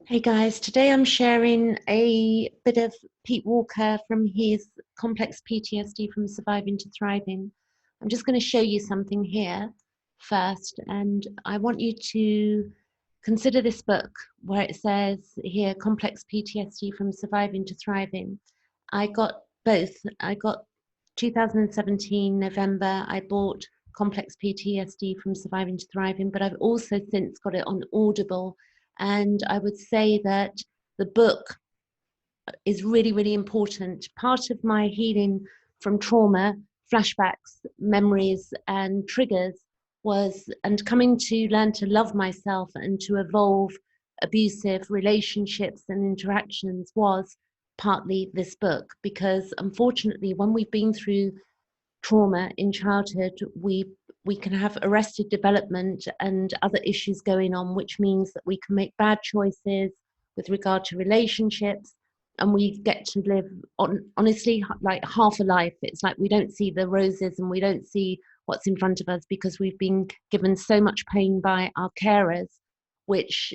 Hey guys, today I'm sharing a bit of Pete Walker from his complex PTSD from surviving to thriving. I'm just going to show you something here first, and I want you to consider this book where it says here complex PTSD from surviving to thriving. I got both. I got 2017 November, I bought complex PTSD from surviving to thriving, but I've also since got it on Audible. And I would say that the book is really, really important. Part of my healing from trauma, flashbacks, memories, and triggers was, and coming to learn to love myself and to evolve abusive relationships and interactions was partly this book. Because unfortunately, when we've been through trauma in childhood, we can have arrested development and other issues going on, which means that we can make bad choices with regard to relationships, and we get to live on honestly like half a life. It's like we don't see the roses and we don't see what's in front of us because we've been given so much pain by our carers, which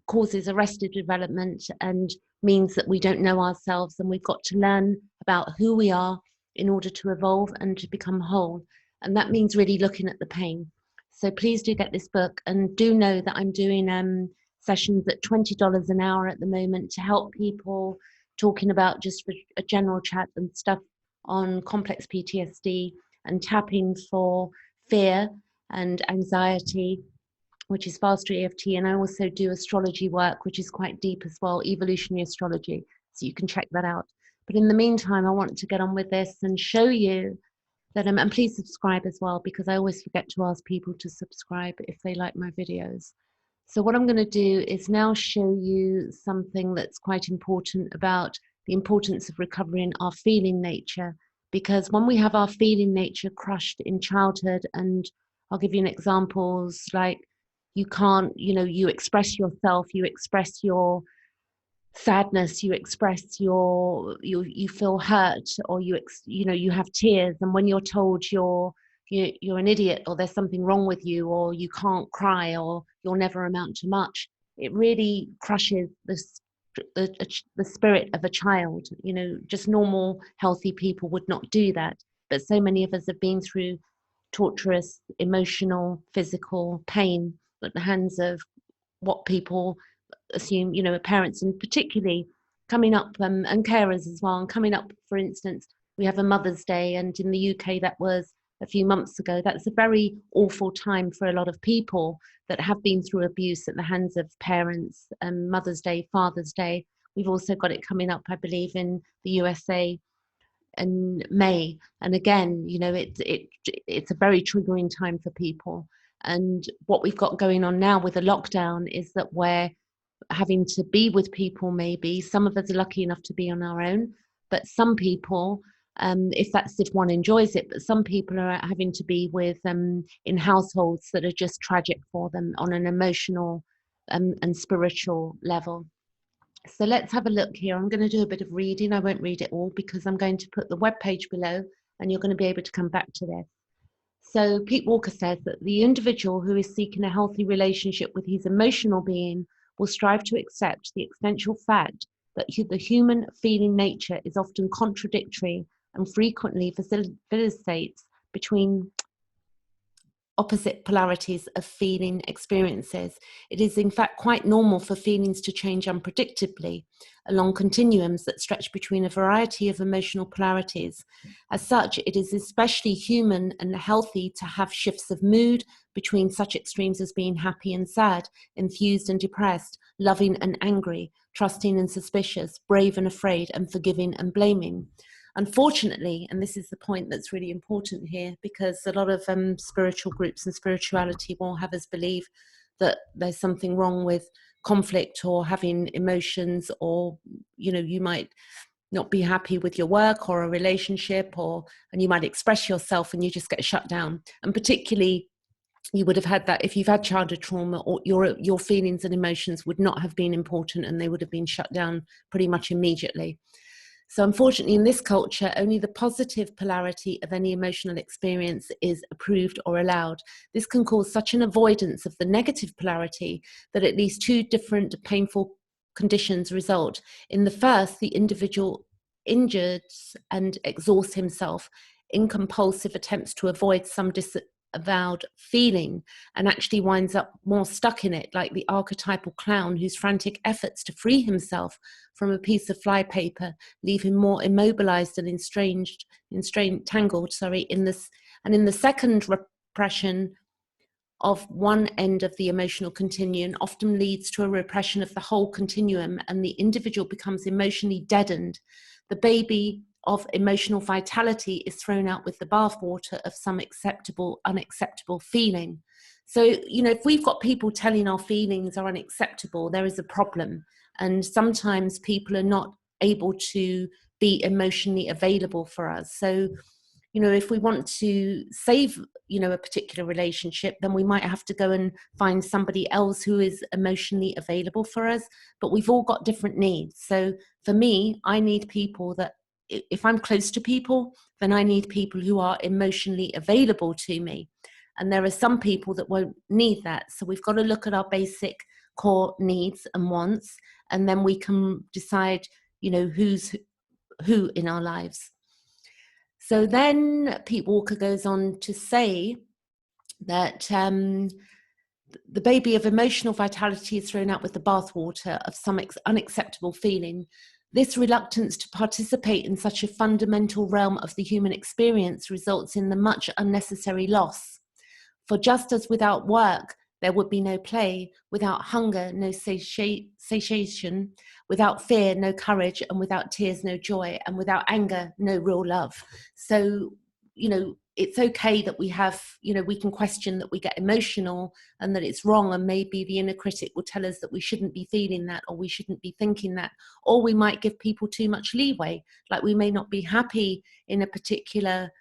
causes arrested development and means that we don't know ourselves, and we've got to learn about who we are in order to evolve and to become whole. And that means really looking at the pain. So please do get this book, and do know that I'm doing sessions at $20 an hour at the moment to help people, talking about just a general chat and stuff on complex PTSD and tapping for fear and anxiety, which is Faster EFT. And I also do astrology work, which is quite deep as well, Evolutionary Astrology. So you can check that out. But in the meantime, I want to get on with this and show you that, and please subscribe as well, because I always forget to ask people to subscribe if they like my videos. So what I'm going to do is now show you something that's quite important about the importance of recovering our feeling nature. Because when we have our feeling nature crushed in childhood, and I'll give you an examples like you can't, you express yourself, you express your sadness, you express you feel hurt, or you have tears, and when you're told you're an idiot, or there's something wrong with you, or you can't cry, or you'll never amount to much, it really crushes the spirit of a child. Just normal healthy people would not do that, but so many of us have been through torturous emotional physical pain at the hands of what people assume, parents, and particularly coming up, and carers as well. And coming up, for instance, we have a Mother's Day, and in the UK that was a few months ago. That's a very awful time for a lot of people that have been through abuse at the hands of parents. Mother's Day, Father's Day. We've also got it coming up, I believe, in the USA in May. And again, it's a very triggering time for people. And what we've got going on now with the lockdown is that we're having to be with people. Maybe some of us are lucky enough to be on our own, but some people, if one enjoys it, but some people are having to be with in households that are just tragic for them on an emotional and spiritual level. So let's have a look here. I'm going to do a bit of reading. I won't read it all because I'm going to put the web page below, and you're going to be able to come back to this. So Pete Walker says that the individual who is seeking a healthy relationship with his emotional being will strive to accept the essential fact that the human feeling nature is often contradictory and frequently facilitates between opposite polarities of feeling experiences. It is in fact quite normal for feelings to change unpredictably along continuums that stretch between a variety of emotional polarities. As such, it is especially human and healthy to have shifts of mood between such extremes as being happy and sad, enthused and depressed, loving and angry, trusting and suspicious, brave and afraid, and forgiving and blaming. Unfortunately, and this is the point that's really important here, because a lot of spiritual groups and spirituality will have us believe that there's something wrong with conflict or having emotions, or you might not be happy with your work or a relationship, and you might express yourself and you just get shut down. And particularly you would have had that if you've had childhood trauma, or your feelings and emotions would not have been important, and they would have been shut down pretty much immediately. So unfortunately, in this culture, only the positive polarity of any emotional experience is approved or allowed. This can cause such an avoidance of the negative polarity that at least two different painful conditions result. In the first, the individual injures and exhausts himself in compulsive attempts to avoid some disavowed feeling, and actually winds up more stuck in it, like the archetypal clown whose frantic efforts to free himself from a piece of flypaper leave him more immobilized and tangled in this. And in the second, repression of one end of the emotional continuum often leads to a repression of the whole continuum, and the individual becomes emotionally deadened. The baby of emotional vitality is thrown out with the bathwater of some acceptable, unacceptable feeling. So, if we've got people telling our feelings are unacceptable, there is a problem. And sometimes people are not able to be emotionally available for us. So, if we want to save, a particular relationship, then we might have to go and find somebody else who is emotionally available for us. But we've all got different needs. So for me, I need people that, if I'm close to people, then I need people who are emotionally available to me. And there are some people that won't need that. So we've got to look at our basic core needs and wants, and then we can decide, who's who in our lives. So then Pete Walker goes on to say that the baby of emotional vitality is thrown out with the bathwater of some unacceptable feeling. This reluctance to participate in such a fundamental realm of the human experience results in the much unnecessary loss. For just as without work, there would be no play, without hunger, no satiation, without fear, no courage, and without tears, no joy, and without anger, no real love. So, it's okay that we have, we can question that we get emotional and that it's wrong. And maybe the inner critic will tell us that we shouldn't be feeling that, or we shouldn't be thinking that, or we might give people too much leeway. Like we may not be happy in a particular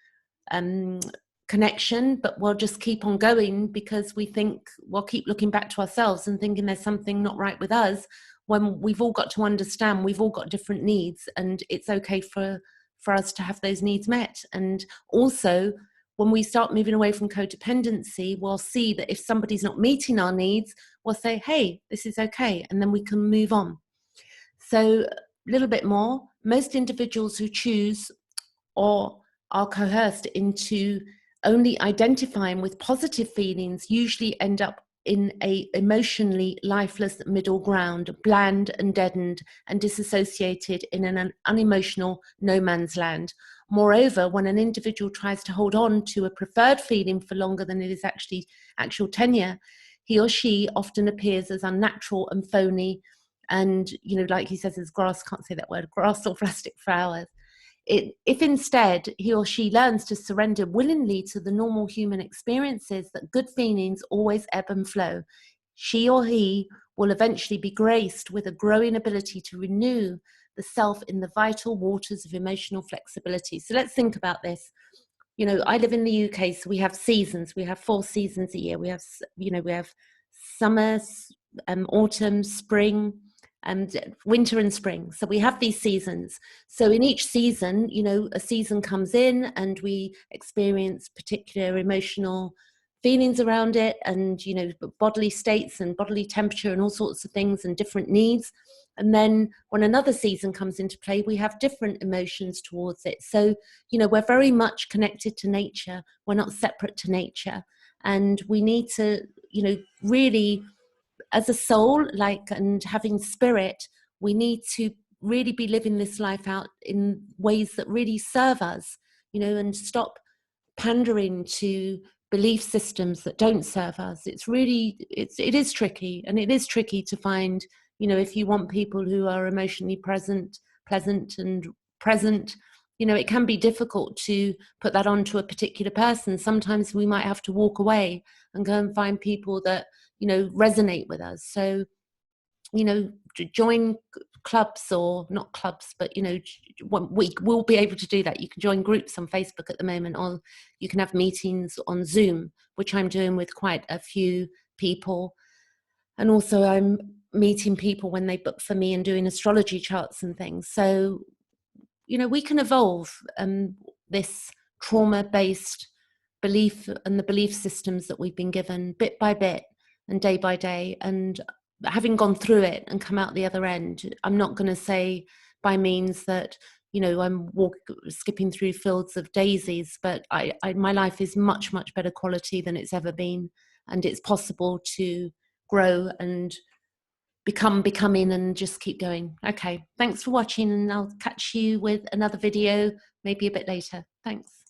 connection, but we'll just keep on going because we think we'll keep looking back to ourselves and thinking there's something not right with us, when we've all got to understand we've all got different needs, and it's okay for us to have those needs met. And also, when we start moving away from codependency, we'll see that if somebody's not meeting our needs, we'll say, hey, this is okay, and then we can move on. So a little bit more, most individuals who choose or are coerced into only identifying with positive feelings usually end up in a emotionally lifeless middle ground, bland and deadened and disassociated in an unemotional no man's land. Moreover, when an individual tries to hold on to a preferred feeling for longer than it is actual tenure, he or she often appears as unnatural and phony, and like he says, as grass, can't say that word, grass or plastic flowers. If instead he or she learns to surrender willingly to the normal human experiences that good feelings always ebb and flow, she or he will eventually be graced with a growing ability to renew the self in the vital waters of emotional flexibility. So let's think about this. I live in the UK, so we have seasons. We have 4 seasons a year. We have, we have summer, autumn, spring, and winter and spring. So we have these seasons. So in each season, a season comes in and we experience particular emotional feelings around it, and bodily states and bodily temperature and all sorts of things and different needs. And then when another season comes into play, we have different emotions towards it. So we're very much connected to nature. We're not separate to nature, and we need to really, as a soul, and having spirit, we need to really be living this life out in ways that really serve us, and stop pandering to belief systems that don't serve us. It is tricky, and it is tricky to find, if you want people who are emotionally pleasant and present, it can be difficult to put that onto a particular person. Sometimes we might have to walk away and go and find people that resonate with us. So join clubs, or not clubs, but we'll be able to do that. You can join groups on Facebook at the moment, or you can have meetings on Zoom, which I'm doing with quite a few people. And also I'm meeting people when they book for me and doing astrology charts and things. So we can evolve this trauma-based belief and the belief systems that we've been given bit by bit and day by day. And having gone through it and come out the other end, I'm not going to say by means that, you know, I'm skipping through fields of daisies, but my life is much, much better quality than it's ever been. And it's possible to grow and becoming and just keep going. Okay, thanks for watching, and I'll catch you with another video maybe a bit later. Thanks.